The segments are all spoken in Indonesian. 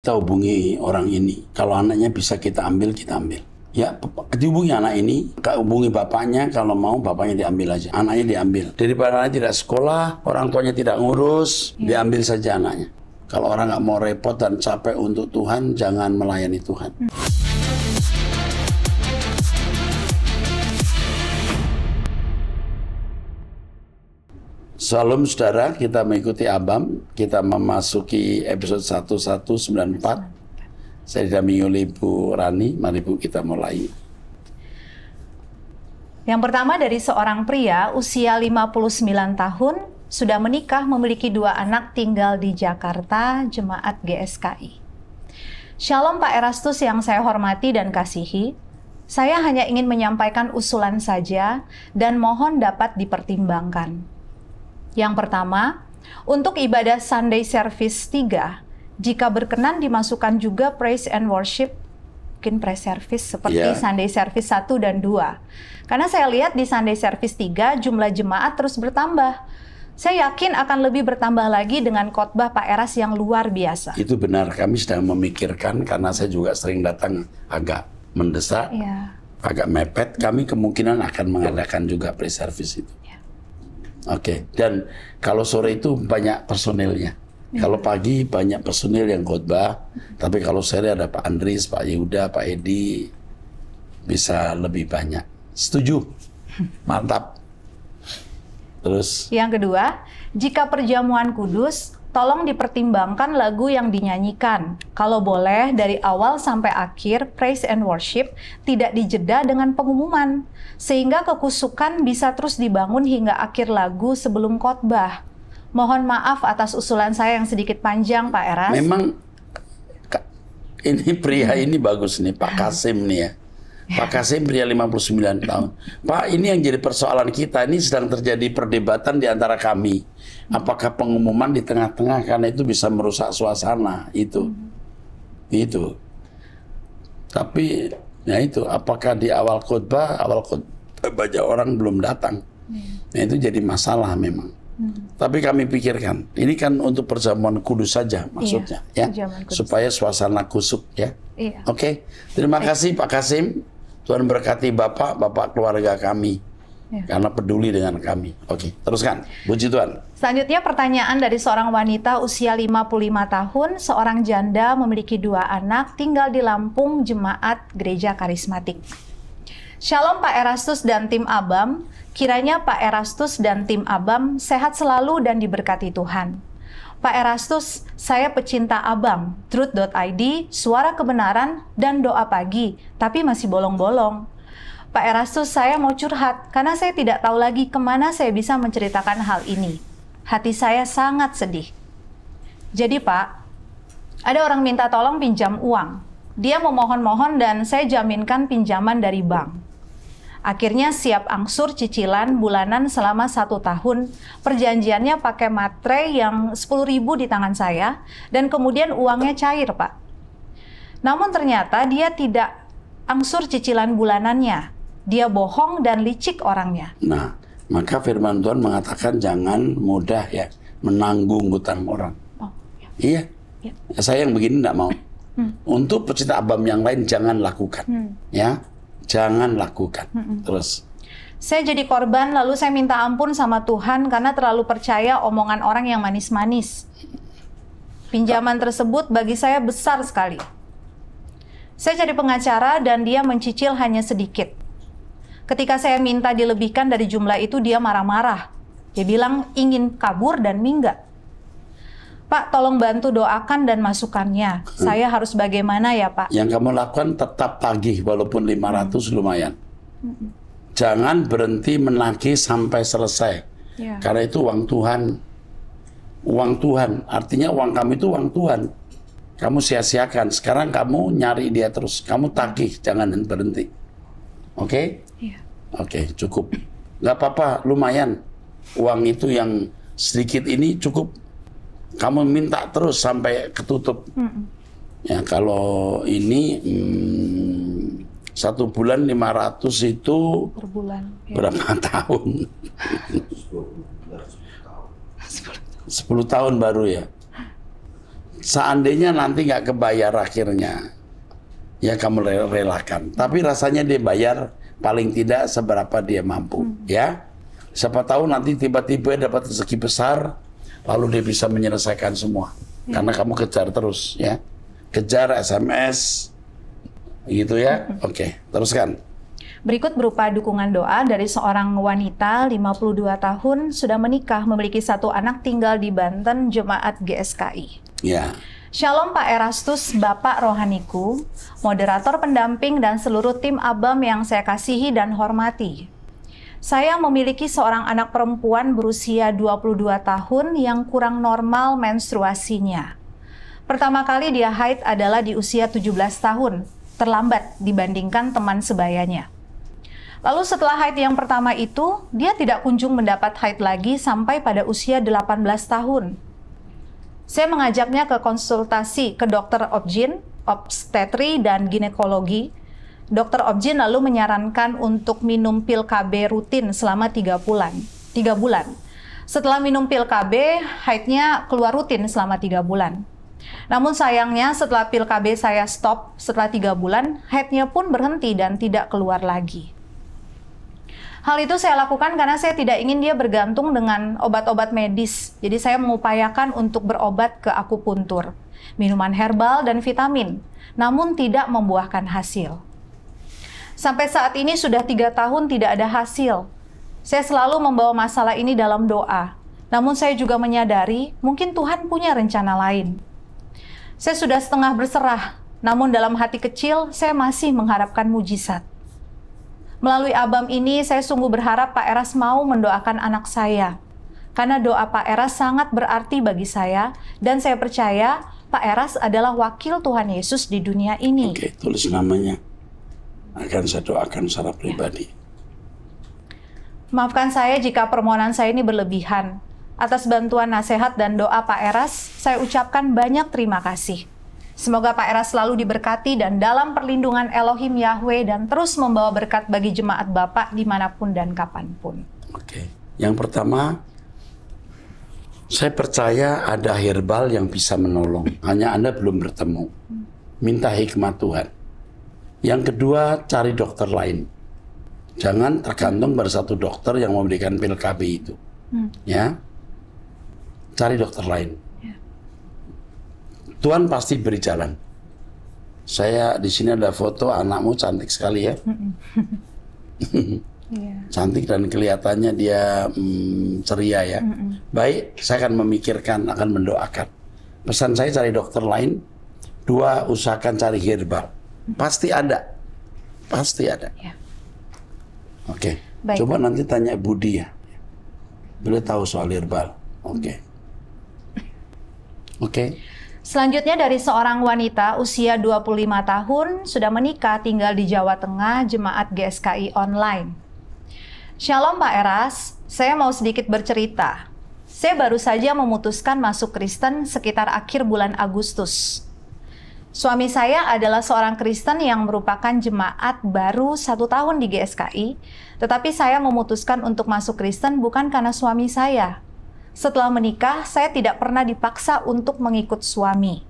kita hubungi orang ini. Kalau anaknya bisa kita ambil, kita ambil. Ya, dihubungi anak ini, hubungi bapaknya, kalau mau bapaknya diambil aja. Anaknya diambil. Daripada anaknya tidak sekolah, orang tuanya tidak ngurus, diambil saja anaknya. Kalau orang nggak mau repot dan capek untuk Tuhan, jangan melayani Tuhan. Salam saudara, kita mengikuti Abam, kita memasuki episode 1194. Saya didampingi oleh Ibu Rani, mari Bu kita mulai. Yang pertama dari seorang pria usia 59 tahun, sudah menikah, memiliki 2 anak, tinggal di Jakarta, Jemaat GSKI. Shalom Pak Erastus yang saya hormati dan kasihi, saya hanya ingin menyampaikan usulan saja dan mohon dapat dipertimbangkan. Yang pertama, untuk ibadah Sunday Service 3, jika berkenan dimasukkan juga Praise and Worship, mungkin praise service seperti Sunday Service 1 dan 2. Karena saya lihat di Sunday Service 3 jumlah jemaat terus bertambah. Saya yakin akan lebih bertambah lagi dengan khotbah Pak Eras yang luar biasa. Itu benar, kami sedang memikirkan karena saya juga sering datang agak mendesak, agak mepet. Kami kemungkinan akan mengadakan juga praise service itu. Oke, dan kalau sore itu banyak personilnya. Kalau pagi banyak personil yang khotbah, tapi kalau sore ada Pak Andris, Pak Yehuda, Pak Edi, bisa lebih banyak. Setuju? Mantap. Terus? Yang kedua, jika perjamuan kudus, tolong dipertimbangkan lagu yang dinyanyikan. Kalau boleh, dari awal sampai akhir, praise and worship tidak dijeda dengan pengumuman, sehingga kekusukan bisa terus dibangun hingga akhir lagu sebelum khotbah. Mohon maaf atas usulan saya yang sedikit panjang, Pak Eras. Memang ini pria ini bagus nih, Pak Kasim nih ya. Pak Kasim pria 59 tahun. Pak, ini yang jadi persoalan kita, ini sedang terjadi perdebatan di antara kami. Apakah pengumuman di tengah-tengah karena itu bisa merusak suasana itu. Itu. Tapi ya itu, apakah di awal khotbah banyak orang belum datang. Nah, itu jadi masalah memang. Tapi kami pikirkan, ini kan untuk perjamuan kudus saja maksudnya, ya, supaya suasana kusuk, ya. Oke, terima kasih Pak Kasim. Tuhan berkati Bapak keluarga kami, karena peduli dengan kami. Oke, teruskan. Puji Tuhan. Selanjutnya pertanyaan dari seorang wanita usia 55 tahun, seorang janda memiliki 2 anak, tinggal di Lampung, Jemaat Gereja Karismatik. Shalom Pak Erastus dan tim Abam, kiranya Pak Erastus dan tim Abam sehat selalu dan diberkati Tuhan. Pak Erastus, saya pecinta Abam, truth.id, suara kebenaran, dan doa pagi, tapi masih bolong-bolong. Pak Erastus, saya mau curhat, karena saya tidak tahu lagi kemana saya bisa menceritakan hal ini. Hati saya sangat sedih. Jadi Pak, ada orang minta tolong pinjam uang. Dia memohon-mohon dan saya jaminkan pinjaman dari bank. Akhirnya siap angsur cicilan bulanan selama 1 tahun. Perjanjiannya pakai materai yang 10.000 di tangan saya, dan kemudian uangnya cair, Pak. Namun ternyata dia tidak angsur cicilan bulanannya. Dia bohong dan licik orangnya. Nah, maka firman Tuhan mengatakan jangan mudah ya menanggung hutang orang. Iya. Saya yang begini tidak mau. Untuk pecinta Abam yang lain jangan lakukan. Ya. Jangan lakukan. Terus. Saya jadi korban, lalu saya minta ampun sama Tuhan karena terlalu percaya omongan orang yang manis-manis. Pinjaman tersebut bagi saya besar sekali. Saya cari pengacara dan dia mencicil hanya sedikit. Ketika saya minta dilebihkan dari jumlah itu, dia marah-marah. Dia bilang ingin kabur dan minggat. Pak, tolong bantu doakan dan masukannya. Saya harus bagaimana ya, Pak? Yang kamu lakukan tetap tagih, walaupun 500 lumayan. Jangan berhenti menagih sampai selesai. Karena itu uang Tuhan. Uang Tuhan, artinya uang kamu itu uang Tuhan. Kamu sia-siakan. Sekarang kamu nyari dia terus. Kamu tagih, jangan berhenti. Oke? Oke, cukup. Gak apa-apa, lumayan. Uang itu yang sedikit ini cukup. Kamu minta terus sampai ketutup. Ya, kalau ini 1 bulan 500 itu per bulan, berapa tahun? 10 tahun baru ya. Seandainya nanti nggak kebayar akhirnya, ya kamu relakan. Tapi rasanya dia bayar paling tidak seberapa dia mampu, ya. Siapa tahu nanti tiba-tiba dapat rezeki besar, lalu dia bisa menyelesaikan semua. Karena kamu kejar terus, ya. Kejar SMS, gitu ya. Oke, teruskan. Berikut berupa dukungan doa dari seorang wanita 52 tahun, sudah menikah, memiliki 1 anak, tinggal di Banten, jemaat GSKI. Ya. Shalom Pak Erastus, Bapak Rohaniku, moderator pendamping dan seluruh tim ABAM yang saya kasihi dan hormati. Saya memiliki seorang anak perempuan berusia 22 tahun yang kurang normal menstruasinya. Pertama kali dia haid adalah di usia 17 tahun, terlambat dibandingkan teman sebayanya. Lalu setelah haid yang pertama itu, dia tidak kunjung mendapat haid lagi sampai pada usia 18 tahun. Saya mengajaknya ke konsultasi ke dokter obgyn, obstetri, dan ginekologi. Dokter obgyn lalu menyarankan untuk minum pil KB rutin selama 3 bulan. Setelah minum pil KB, haidnya keluar rutin selama 3 bulan. Namun sayangnya setelah pil KB saya stop setelah 3 bulan, haidnya pun berhenti dan tidak keluar lagi. Hal itu saya lakukan karena saya tidak ingin dia bergantung dengan obat-obat medis. Jadi saya mengupayakan untuk berobat ke akupuntur, minuman herbal dan vitamin, namun tidak membuahkan hasil. Sampai saat ini sudah 3 tahun tidak ada hasil. Saya selalu membawa masalah ini dalam doa. Namun saya juga menyadari mungkin Tuhan punya rencana lain. Saya sudah setengah berserah, namun dalam hati kecil saya masih mengharapkan mujizat. Melalui ABAM ini, saya sungguh berharap Pak Eras mau mendoakan anak saya. Karena doa Pak Eras sangat berarti bagi saya, dan saya percaya Pak Eras adalah wakil Tuhan Yesus di dunia ini. Oke, tulis namanya. Akan saya doakan secara pribadi. Maafkan saya jika permohonan saya ini berlebihan. Atas bantuan nasihat dan doa Pak Eras, saya ucapkan banyak terima kasih. Semoga Pak Eras selalu diberkati dan dalam perlindungan Elohim Yahweh dan terus membawa berkat bagi jemaat Bapak dimanapun dan kapanpun. Oke. Yang pertama, saya percaya ada herbal yang bisa menolong. Hanya Anda belum bertemu. Minta hikmat Tuhan. Yang kedua, cari dokter lain. Jangan tergantung pada satu dokter yang memberikan pil KB itu. Ya, cari dokter lain. Tuhan pasti beri jalan. Saya di sini ada foto anakmu cantik sekali ya. Cantik dan kelihatannya dia ceria ya. Baik, saya akan memikirkan, akan mendoakan. Pesan saya cari dokter lain. 2, usahakan cari herbal. Pasti ada. Pasti ada. Ya. Oke. Baik. Coba nanti tanya Budi ya. Beliau tahu soal herbal. Oke. Oke. Selanjutnya dari seorang wanita usia 25 tahun, sudah menikah, tinggal di Jawa Tengah, jemaat GSKI online. Shalom Pak Eras, saya mau sedikit bercerita. Saya baru saja memutuskan masuk Kristen sekitar akhir bulan Agustus. Suami saya adalah seorang Kristen yang merupakan jemaat baru 1 tahun di GSKI, tetapi saya memutuskan untuk masuk Kristen bukan karena suami saya. Setelah menikah, saya tidak pernah dipaksa untuk mengikut suami.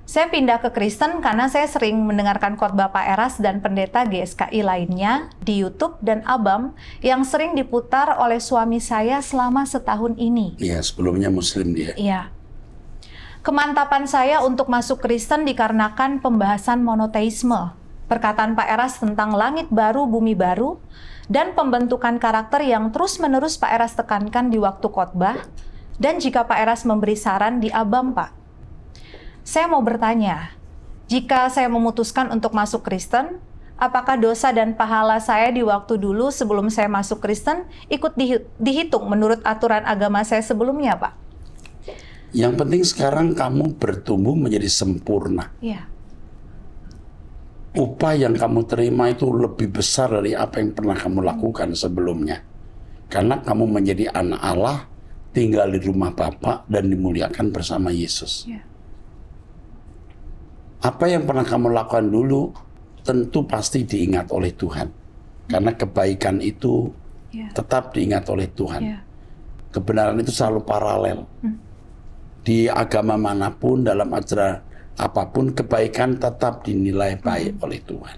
Saya pindah ke Kristen karena saya sering mendengarkan khotbah Pak Eras dan pendeta GSKI lainnya di YouTube dan ABAM yang sering diputar oleh suami saya selama setahun ini. Iya, sebelumnya Muslim dia. Iya. Kemantapan saya untuk masuk Kristen dikarenakan pembahasan monoteisme, perkataan Pak Eras tentang langit baru, bumi baru, dan pembentukan karakter yang terus-menerus Pak Eras tekankan di waktu khotbah, dan jika Pak Eras memberi saran di ABAM, Pak. Saya mau bertanya, jika saya memutuskan untuk masuk Kristen, apakah dosa dan pahala saya di waktu dulu sebelum saya masuk Kristen ikut dihitung menurut aturan agama saya sebelumnya, Pak? Yang penting sekarang kamu bertumbuh menjadi sempurna. Iya. Upah yang kamu terima itu lebih besar dari apa yang pernah kamu lakukan sebelumnya. Karena kamu menjadi anak Allah, tinggal di rumah Bapa dan dimuliakan bersama Yesus. Ya. Apa yang pernah kamu lakukan dulu, tentu pasti diingat oleh Tuhan. Karena kebaikan itu tetap diingat oleh Tuhan. Ya. Kebenaran itu selalu paralel. Di agama manapun, dalam ajaran apapun, kebaikan tetap dinilai baik oleh Tuhan.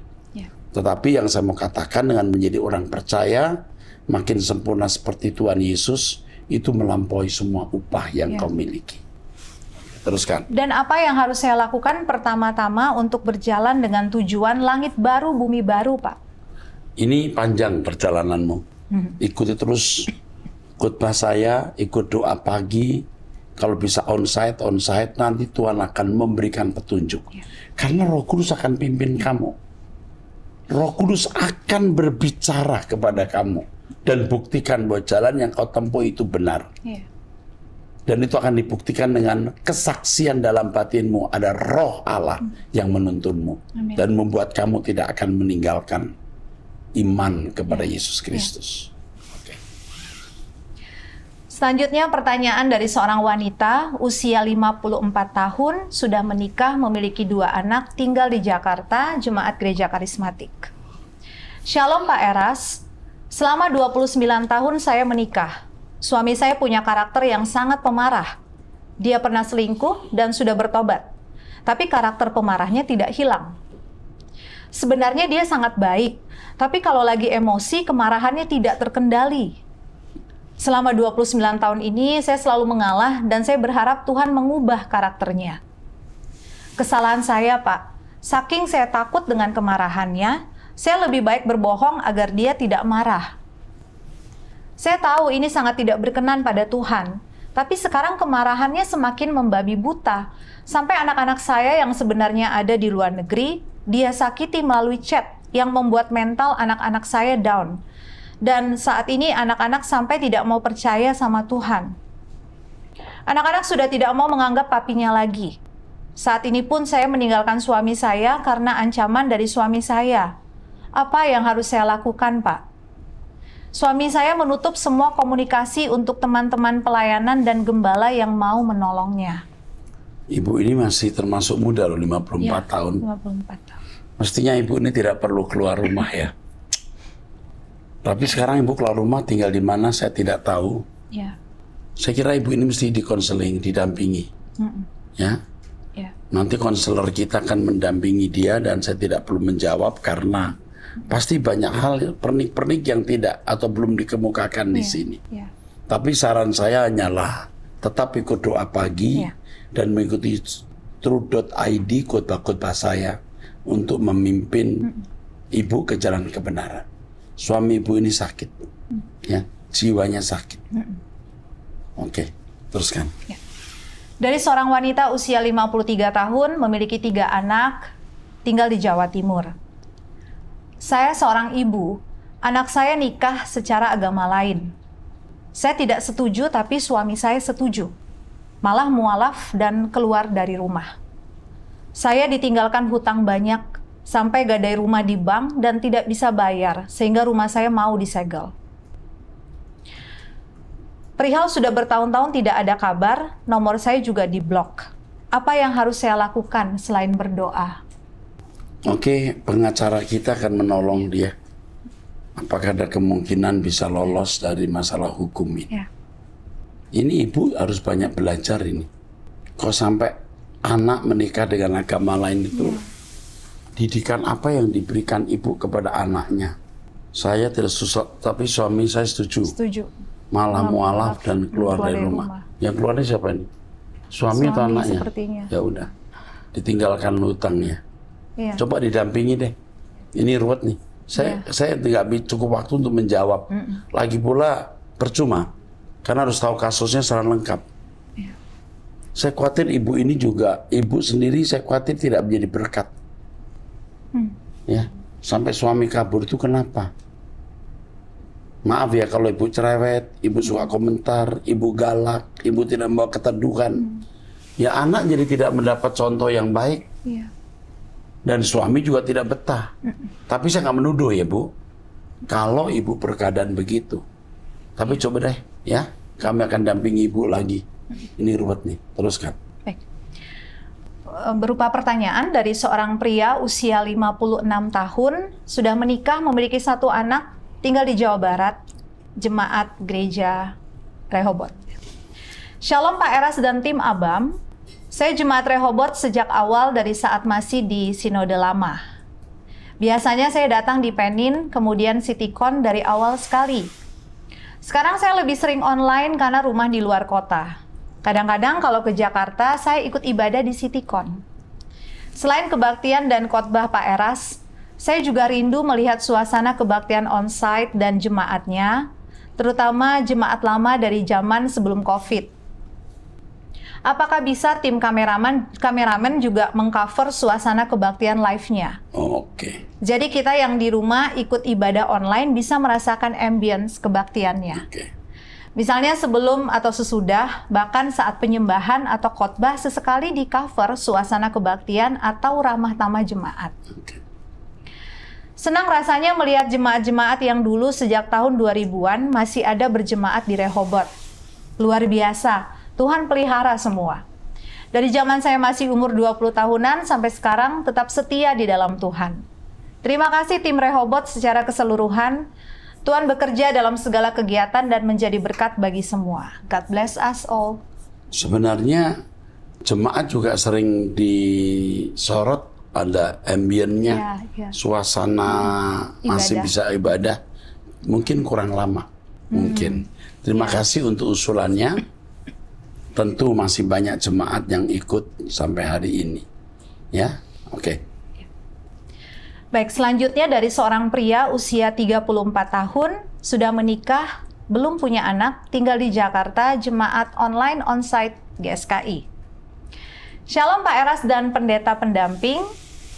Tetapi yang saya mau katakan, dengan menjadi orang percaya, makin sempurna seperti Tuhan Yesus, itu melampaui semua upah yang kau miliki. Teruskan. Dan apa yang harus saya lakukan pertama-tama untuk berjalan dengan tujuan langit baru, bumi baru, Pak? Ini panjang perjalananmu. Ikuti terus khotbah saya, ikut doa pagi. Kalau bisa onsite, nanti Tuhan akan memberikan petunjuk. Karena Roh Kudus akan pimpin kamu. Roh Kudus akan berbicara kepada kamu dan buktikan bahwa jalan yang kau tempuh itu benar. Dan itu akan dibuktikan dengan kesaksian dalam batinmu. Ada Roh Allah yang menuntunmu dan membuat kamu tidak akan meninggalkan iman kepada Yesus Kristus. Selanjutnya pertanyaan dari seorang wanita usia 54 tahun, sudah menikah, memiliki 2 anak, tinggal di Jakarta, Jemaat Gereja Karismatik. Shalom Pak Eras, selama 29 tahun saya menikah. Suami saya punya karakter yang sangat pemarah. Dia pernah selingkuh dan sudah bertobat. Tapi karakter pemarahnya tidak hilang. Sebenarnya dia sangat baik, tapi kalau lagi emosi, kemarahannya tidak terkendali. Selama 29 tahun ini, saya selalu mengalah dan saya berharap Tuhan mengubah karakternya. Kesalahan saya, Pak, saking saya takut dengan kemarahannya, saya lebih baik berbohong agar dia tidak marah. Saya tahu ini sangat tidak berkenan pada Tuhan, tapi sekarang kemarahannya semakin membabi buta, sampai anak-anak saya yang sebenarnya ada di luar negeri, dia sakiti melalui chat yang membuat mental anak-anak saya down. Dan saat ini anak-anak sampai tidak mau percaya sama Tuhan. Anak-anak sudah tidak mau menganggap papinya lagi. Saat ini pun saya meninggalkan suami saya karena ancaman dari suami saya. Apa yang harus saya lakukan, Pak? Suami saya menutup semua komunikasi untuk teman-teman pelayanan dan gembala yang mau menolongnya. Ibu ini masih termasuk muda loh, 54 tahun. 54 tahun. Mestinya ibu ini tidak perlu keluar rumah ya. Tapi sekarang ibu keluar rumah, tinggal di mana saya tidak tahu. Saya kira ibu ini mesti dikonseling, didampingi. Ya. Nanti konselor kita akan mendampingi dia dan saya tidak perlu menjawab karena pasti banyak hal pernik-pernik yang tidak atau belum dikemukakan di sini. Tapi saran saya hanyalah tetap ikut doa pagi dan mengikuti true.id khotbah-khotbah saya untuk memimpin ibu ke jalan kebenaran. Suami ibu ini sakit, ya, jiwanya sakit. Oke, teruskan. Dari seorang wanita usia 53 tahun, memiliki 3 anak, tinggal di Jawa Timur. Saya seorang ibu, anak saya nikah secara agama lain. Saya tidak setuju, tapi suami saya setuju. Malah mualaf dan keluar dari rumah. Saya ditinggalkan hutang banyak, sampai gadai rumah di bank dan tidak bisa bayar, sehingga rumah saya mau disegel. Perihal sudah bertahun-tahun tidak ada kabar, nomor saya juga diblok. Apa yang harus saya lakukan selain berdoa? Oke, pengacara kita akan menolong dia. Apakah ada kemungkinan bisa lolos dari masalah hukum ini? Ini ibu harus banyak belajar ini. Kok sampai anak menikah dengan agama lain itu? Didikan apa yang diberikan ibu kepada anaknya? Saya tidak susah, tapi suami saya setuju. Malah mualaf dan keluar dari rumah. Yang keluarnya siapa ini? Suami atau anaknya? Sepertinya. Ya udah, ditinggalkan hutangnya. Coba didampingi deh. Ini ruwet nih. Saya tidak cukup waktu untuk menjawab. Lagi pula percuma, karena harus tahu kasusnya secara lengkap. Saya khawatir ibu ini juga, ibu sendiri saya khawatir tidak menjadi berkat. Ya, sampai suami kabur itu kenapa? Maaf ya kalau ibu cerewet, ibu suka komentar, ibu galak, ibu tidak membawa keteduhan. Ya anak jadi tidak mendapat contoh yang baik. Dan suami juga tidak betah. Tapi saya nggak menuduh ya Bu, kalau ibu berkeadaan begitu. Tapi coba deh ya, kami akan dampingi ibu lagi. Ini ruwet nih, teruskan. Berupa pertanyaan dari seorang pria usia 56 tahun, sudah menikah, memiliki 1 anak, tinggal di Jawa Barat, Jemaat Gereja Rehoboth. Shalom Pak Eras dan tim ABAM. Saya Jemaat Rehoboth sejak awal dari saat masih di Sinode Lama. Biasanya saya datang di Penin, kemudian Citycon dari awal sekali. Sekarang saya lebih sering online karena rumah di luar kota. Kadang-kadang kalau ke Jakarta, saya ikut ibadah di Citycon. Selain kebaktian dan khotbah Pak Eras, saya juga rindu melihat suasana kebaktian onsite dan jemaatnya, terutama jemaat lama dari zaman sebelum COVID. Apakah bisa tim kameramen juga mengcover suasana kebaktian live-nya? Oke. Jadi kita yang di rumah ikut ibadah online bisa merasakan ambience kebaktiannya. Oke. Misalnya sebelum atau sesudah, bahkan saat penyembahan atau khotbah sesekali di cover suasana kebaktian atau ramah tamah jemaat. Oke. Senang rasanya melihat jemaat-jemaat yang dulu sejak tahun 2000-an masih ada berjemaat di Rehoboth. Luar biasa, Tuhan pelihara semua. Dari zaman saya masih umur 20 tahunan sampai sekarang tetap setia di dalam Tuhan. Terima kasih tim Rehoboth secara keseluruhan. Tuhan bekerja dalam segala kegiatan dan menjadi berkat bagi semua. God bless us all. Sebenarnya jemaat juga sering disorot, ada ambience-nya, suasana masih bisa ibadah. Mungkin kurang lama, mungkin. Terima kasih untuk usulannya. Tentu masih banyak jemaat yang ikut sampai hari ini. Ya, oke. Baik, selanjutnya dari seorang pria usia 34 tahun, sudah menikah, belum punya anak, tinggal di Jakarta, jemaat online onsite GSKI. Shalom Pak Eras dan pendeta pendamping,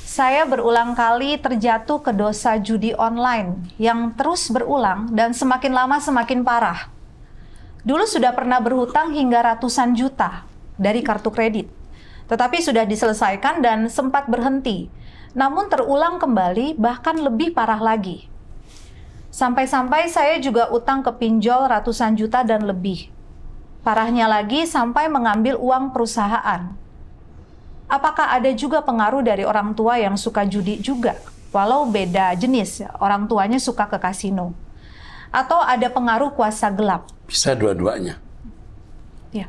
saya berulang kali terjatuh ke dosa judi online yang terus berulang dan semakin lama semakin parah. Dulu sudah pernah berhutang hingga ratusan juta dari kartu kredit, tetapi sudah diselesaikan dan sempat berhenti. Namun terulang kembali, bahkan lebih parah lagi. Sampai-sampai saya juga utang ke pinjol ratusan juta dan lebih. Parahnya lagi sampai mengambil uang perusahaan. Apakah ada juga pengaruh dari orang tua yang suka judi juga? Walau beda jenis, orang tuanya suka ke kasino. Atau ada pengaruh kuasa gelap? Bisa dua-duanya. Ya.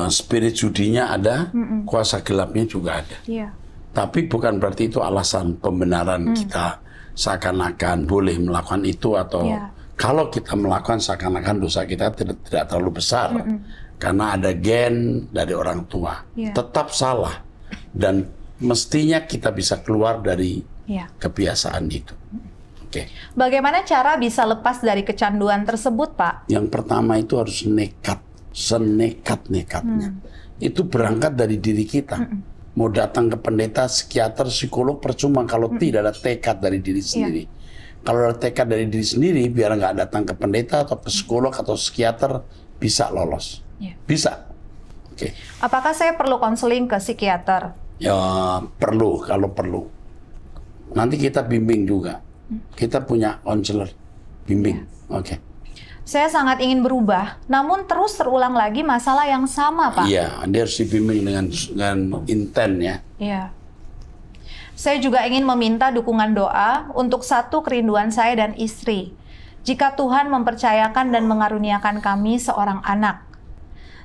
Spirit judinya ada, kuasa gelapnya juga ada. Ya. Tapi bukan berarti itu alasan pembenaran kita seakan-akan boleh melakukan itu atau kalau kita melakukan seakan-akan dosa kita tidak terlalu besar karena ada gen dari orang tua. Tetap salah dan mestinya kita bisa keluar dari kebiasaan itu. Oke. Bagaimana cara bisa lepas dari kecanduan tersebut, Pak? Yang pertama itu harus nekat, senekat-nekatnya. Itu berangkat dari diri kita. Mau datang ke pendeta, psikiater, psikolog, percuma kalau tidak ada tekad dari diri sendiri. Kalau ada tekad dari diri sendiri, biar nggak datang ke pendeta atau ke psikolog atau psikiater, bisa lolos. Bisa. Oke. Apakah saya perlu konseling ke psikiater? Ya, perlu, kalau perlu. Nanti kita bimbing juga. Kita punya konselor bimbing. Oke. Saya sangat ingin berubah, namun terus terulang lagi masalah yang sama, Pak. Iya, dia harus dibimbing dengan intent ya. Iya. Saya juga ingin meminta dukungan doa untuk satu kerinduan saya dan istri. Jika Tuhan mempercayakan dan mengaruniakan kami seorang anak.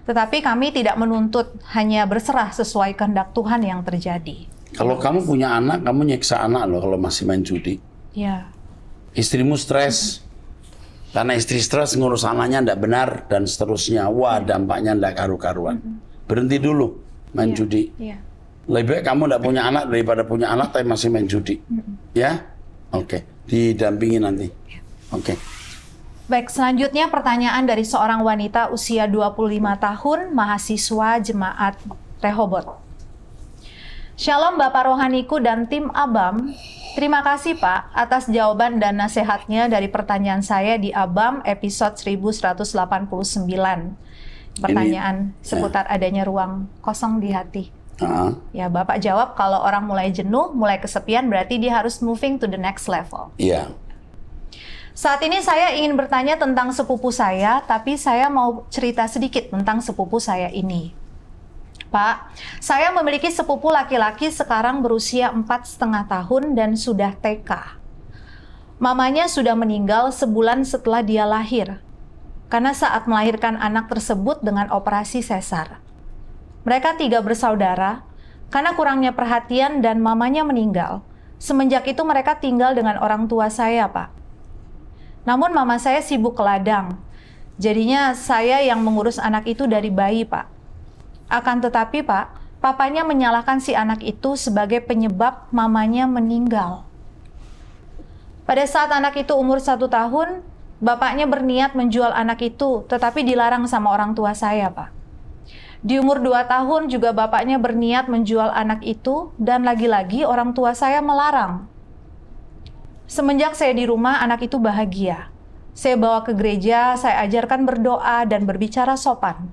Tetapi kami tidak menuntut, hanya berserah sesuai kehendak Tuhan yang terjadi. Kalau kamu punya anak, kamu nyiksa anak loh kalau masih main judi. Iya. Istrimu stres. Karena istri stres ngurus anaknya tidak benar dan seterusnya. Wah, dampaknya tidak karu-karuan. Berhenti dulu main judi. Lebih baik kamu tidak punya anak daripada punya anak tapi masih main judi. Ya? Oke. Didampingi nanti. Oke. Baik, selanjutnya pertanyaan dari seorang wanita usia 25 tahun, mahasiswa jemaat Rehoboth. Shalom Bapak Rohaniku dan tim ABAM. Terima kasih Pak atas jawaban dan nasihatnya dari pertanyaan saya di ABAM episode 1189. Pertanyaan seputar adanya ruang kosong di hati. Ya, Bapak jawab kalau orang mulai jenuh, mulai kesepian, berarti dia harus moving to the next level. Iya. Saat ini saya ingin bertanya tentang sepupu saya, tapi saya mau cerita sedikit tentang sepupu saya ini. Pak, saya memiliki sepupu laki-laki sekarang berusia 4,5 tahun dan sudah TK. Mamanya sudah meninggal sebulan setelah dia lahir. karena saat melahirkan anak tersebut dengan operasi sesar. Mereka 3 bersaudara, karena kurangnya perhatian dan mamanya meninggal. Semenjak itu mereka tinggal dengan orang tua saya, Pak. Namun mama saya sibuk ke ladang, jadinya saya yang mengurus anak itu dari bayi, Pak. Akan tetapi, Pak, papanya menyalahkan si anak itu sebagai penyebab mamanya meninggal. Pada saat anak itu umur 1 tahun, bapaknya berniat menjual anak itu, tetapi dilarang sama orang tua saya, Pak. Di umur 2 tahun juga bapaknya berniat menjual anak itu dan lagi-lagi orang tua saya melarang. Semenjak saya di rumah, anak itu bahagia. Saya bawa ke gereja, saya ajarkan berdoa dan berbicara sopan.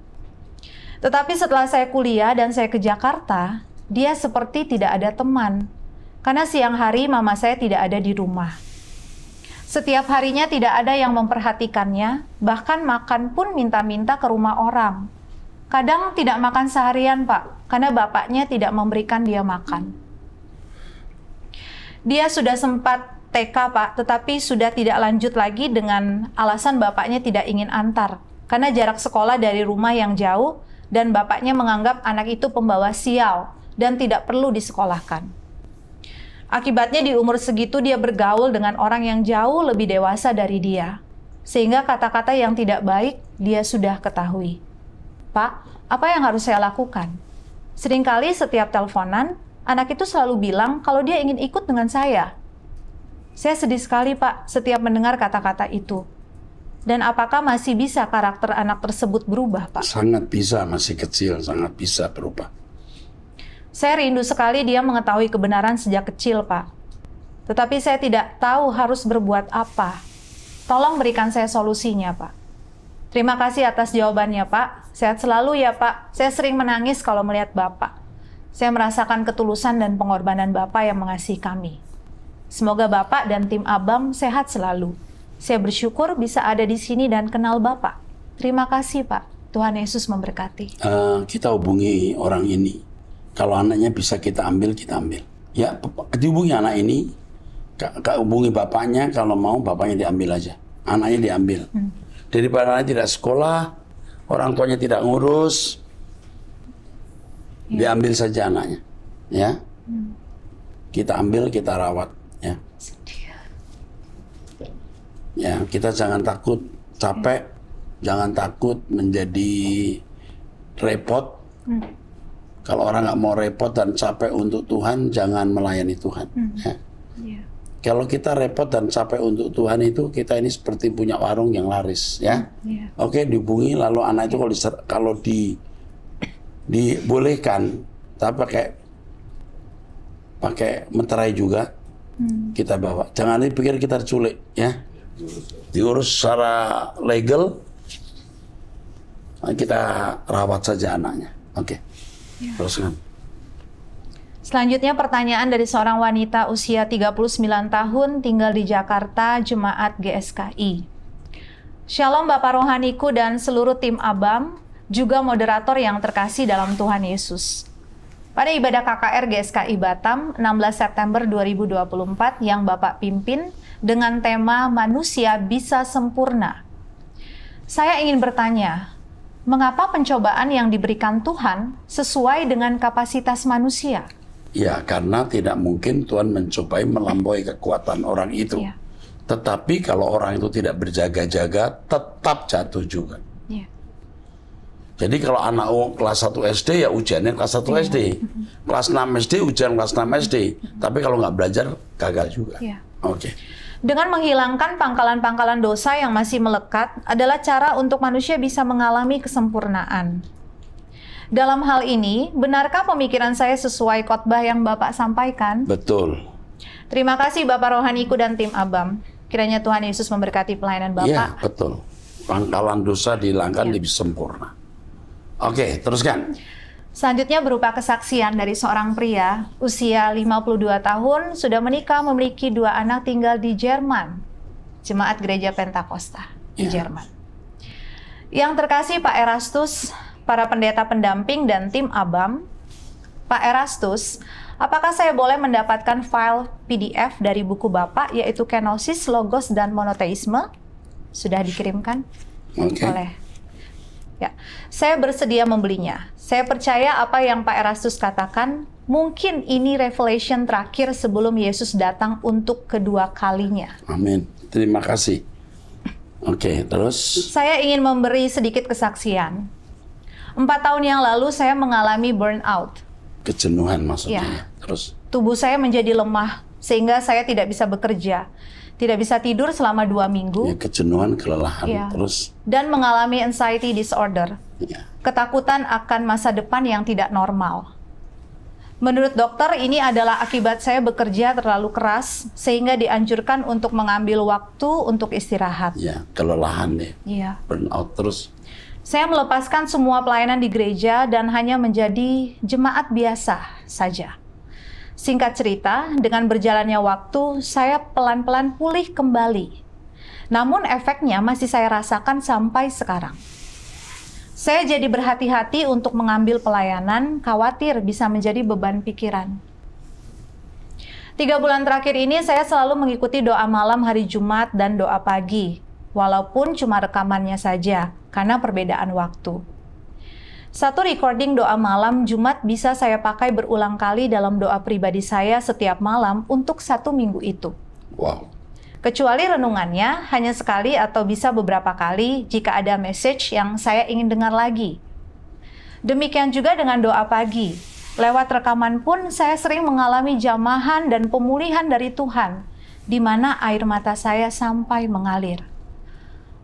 Tetapi setelah saya kuliah dan saya ke Jakarta, dia seperti tidak ada teman. Karena siang hari mama saya tidak ada di rumah. Setiap harinya tidak ada yang memperhatikannya, bahkan makan pun minta-minta ke rumah orang. Kadang tidak makan seharian, Pak, karena bapaknya tidak memberikan dia makan. Dia sudah sempat TK, Pak, tetapi sudah tidak lanjut lagi dengan alasan bapaknya tidak ingin antar, karena jarak sekolah dari rumah yang jauh dan bapaknya menganggap anak itu pembawa sial dan tidak perlu disekolahkan. Akibatnya di umur segitu dia bergaul dengan orang yang jauh lebih dewasa dari dia, sehingga kata-kata yang tidak baik dia sudah ketahui. Pak, apa yang harus saya lakukan? Seringkali setiap teleponan, anak itu selalu bilang kalau dia ingin ikut dengan saya. Saya sedih sekali, Pak, setiap mendengar kata-kata itu. Dan apakah masih bisa karakter anak tersebut berubah, Pak? Sangat bisa, masih kecil, sangat bisa berubah. Saya rindu sekali dia mengetahui kebenaran sejak kecil, Pak. Tetapi saya tidak tahu harus berbuat apa. Tolong berikan saya solusinya, Pak. Terima kasih atas jawabannya, Pak. Sehat selalu ya, Pak. Saya sering menangis kalau melihat Bapak. Saya merasakan ketulusan dan pengorbanan Bapak yang mengasihi kami. Semoga Bapak dan tim Abam sehat selalu. Saya bersyukur bisa ada di sini dan kenal Bapak. Terima kasih, Pak. Tuhan Yesus memberkati. Kita hubungi orang ini. Kalau anaknya bisa kita ambil, kita ambil. Ya, dihubungi anak ini. Hubungi bapaknya, kalau mau bapaknya diambil aja. Anaknya diambil. Daripada anaknya tidak sekolah, orang tuanya tidak ngurus, diambil saja anaknya, ya. Kita ambil, kita rawat, ya. Ya, kita jangan takut capek, jangan takut menjadi repot. Kalau orang nggak mau repot dan capek untuk Tuhan, jangan melayani Tuhan. Ya. Kalau kita repot dan capek untuk Tuhan itu, kita ini seperti punya warung yang laris, ya. Oke, dihubungi, lalu anak itu kalau dibolehkan, tapi pakai meterai juga, kita bawa. Jangan dipikir kita diculik, ya. Diurus secara legal, kita rawat saja anaknya. Oke, teruskan. Selanjutnya pertanyaan dari seorang wanita usia 39 tahun tinggal di Jakarta, Jemaat GSKI. Shalom Bapak Rohaniku dan seluruh tim Abam, juga moderator yang terkasih dalam Tuhan Yesus. Pada ibadah KKR GSKI Batam 16 September 2024 yang Bapak pimpin dengan tema Manusia Bisa Sempurna. Saya ingin bertanya, mengapa pencobaan yang diberikan Tuhan sesuai dengan kapasitas manusia? Ya, karena tidak mungkin Tuhan mencobai melampaui kekuatan orang itu. Ya. Tetapi kalau orang itu tidak berjaga-jaga, tetap jatuh juga. Ya. Jadi kalau anak kelas 1 SD, ya ujiannya kelas 1 SD. Kelas 6 SD, ujian kelas 6 SD. Tapi kalau nggak belajar, gagal juga. Ya. Oke. Dengan menghilangkan pangkalan-pangkalan dosa yang masih melekat adalah cara untuk manusia bisa mengalami kesempurnaan. Dalam hal ini, benarkah pemikiran saya sesuai khotbah yang Bapak sampaikan? Betul. Terima kasih Bapak Rohaniku dan tim Abam. Kiranya Tuhan Yesus memberkati pelayanan Bapak. Iya, betul. Pangkalan dosa dihilangkan lebih sempurna. Oke, teruskan. Selanjutnya berupa kesaksian dari seorang pria usia 52 tahun, sudah menikah, memiliki 2 anak, tinggal di Jerman. Jemaat Gereja Pentakosta di Jerman. Yang terkasih Pak Erastus, para pendeta pendamping dan tim Abam. Pak Erastus, apakah saya boleh mendapatkan file PDF dari buku Bapak, yaitu Kenosis, Logos, dan Monoteisme? Sudah dikirimkan? Oke. Boleh. Ya, saya bersedia membelinya. Saya percaya apa yang Pak Erastus katakan. Mungkin ini revelation terakhir sebelum Yesus datang untuk kedua kalinya. Amin. Terima kasih. Oke, terus? Saya ingin memberi sedikit kesaksian. 4 tahun yang lalu saya mengalami burnout. Kejenuhan maksudnya. Ya. Terus? Tubuh saya menjadi lemah sehingga saya tidak bisa bekerja. Tidak bisa tidur selama 2 minggu. Ya, kejenuhan, kelelahan. Ya. Terus? Dan mengalami anxiety disorder. Ya. Ketakutan akan masa depan yang tidak normal. Menurut dokter, ini adalah akibat saya bekerja terlalu keras sehingga dianjurkan untuk mengambil waktu untuk istirahat. Ya, kelelahan ya. Iya. Burnout terus. Saya melepaskan semua pelayanan di gereja dan hanya menjadi jemaat biasa saja. Singkat cerita, dengan berjalannya waktu, saya pelan-pelan pulih kembali. Namun efeknya masih saya rasakan sampai sekarang. Saya jadi berhati-hati untuk mengambil pelayanan, khawatir bisa menjadi beban pikiran. 3 bulan terakhir ini saya selalu mengikuti doa malam hari Jumat dan doa pagi, walaupun cuma rekamannya saja, karena perbedaan waktu. Satu recording doa malam Jumat bisa saya pakai berulang kali dalam doa pribadi saya setiap malam untuk 1 minggu itu. Wow. Kecuali renungannya hanya sekali atau bisa beberapa kali jika ada message yang saya ingin dengar lagi. Demikian juga dengan doa pagi. Lewat rekaman pun saya sering mengalami jamahan dan pemulihan dari Tuhan, di mana air mata saya sampai mengalir.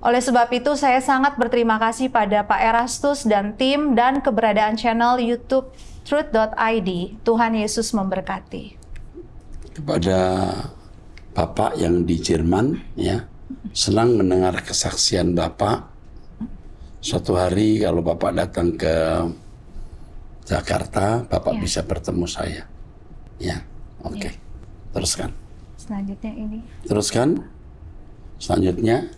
Oleh sebab itu saya sangat berterima kasih pada Pak Erastus dan tim dan keberadaan channel YouTube Truth.id. Tuhan Yesus memberkati. Kepada Bapak yang di Jerman, ya, senang mendengar kesaksian Bapak. Suatu hari kalau Bapak datang ke Jakarta, Bapak bisa bertemu saya. Ya, oke. Teruskan. Selanjutnya ini. Teruskan. Selanjutnya,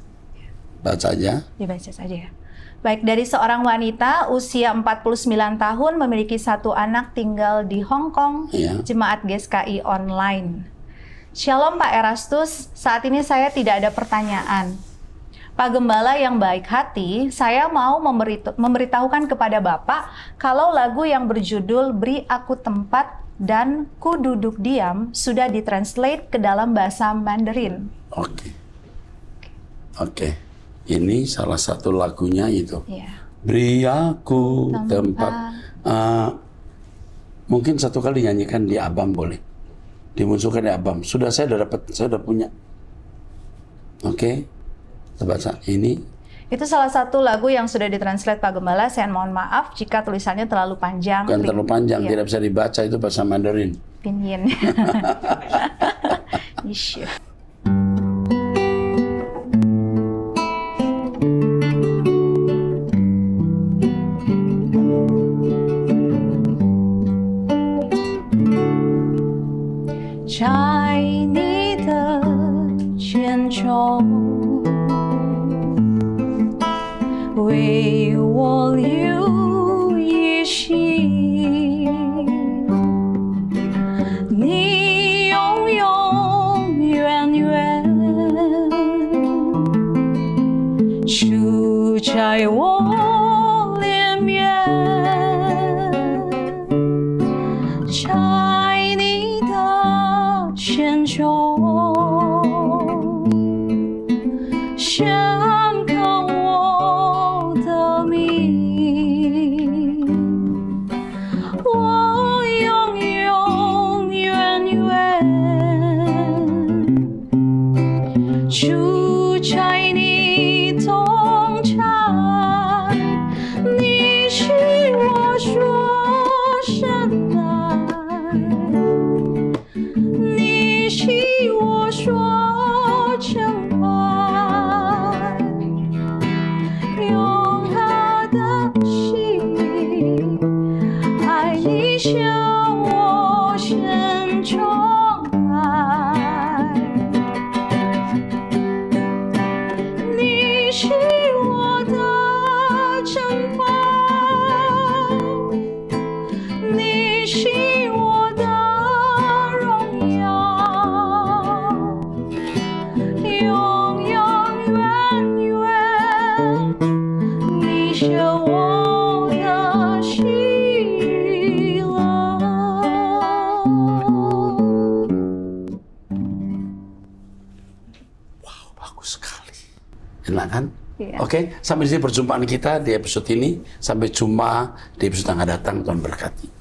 baca aja. Dibaca saja ya. Baik, dari seorang wanita usia 49 tahun memiliki 1 anak tinggal di Hong Kong, jemaat GSKI online. Shalom Pak Erastus, saat ini saya tidak ada pertanyaan. Pak Gembala yang baik hati, saya mau memberitahukan kepada Bapak kalau lagu yang berjudul Beri Aku Tempat dan Ku Duduk Diam sudah ditranslate ke dalam bahasa Mandarin. Oke. Ini salah satu lagunya itu. Yeah. Beri aku tempat. Mungkin satu kali nyanyikan di Abam boleh. Dimunculkan di Abam. Sudah saya udah dapat, saya udah punya. Oke. Kita baca ini. Itu salah satu lagu yang sudah ditranslate Pak Gembala. Saya mohon maaf jika tulisannya terlalu panjang. Bukan terlalu panjang, tidak bisa dibaca, itu bahasa Mandarin. Pinyin. Ish. Enak kan? Iya. Oke, sampai di sini perjumpaan kita di episode ini. Sampai jumpa di episode yang akan datang. Tuhan berkati.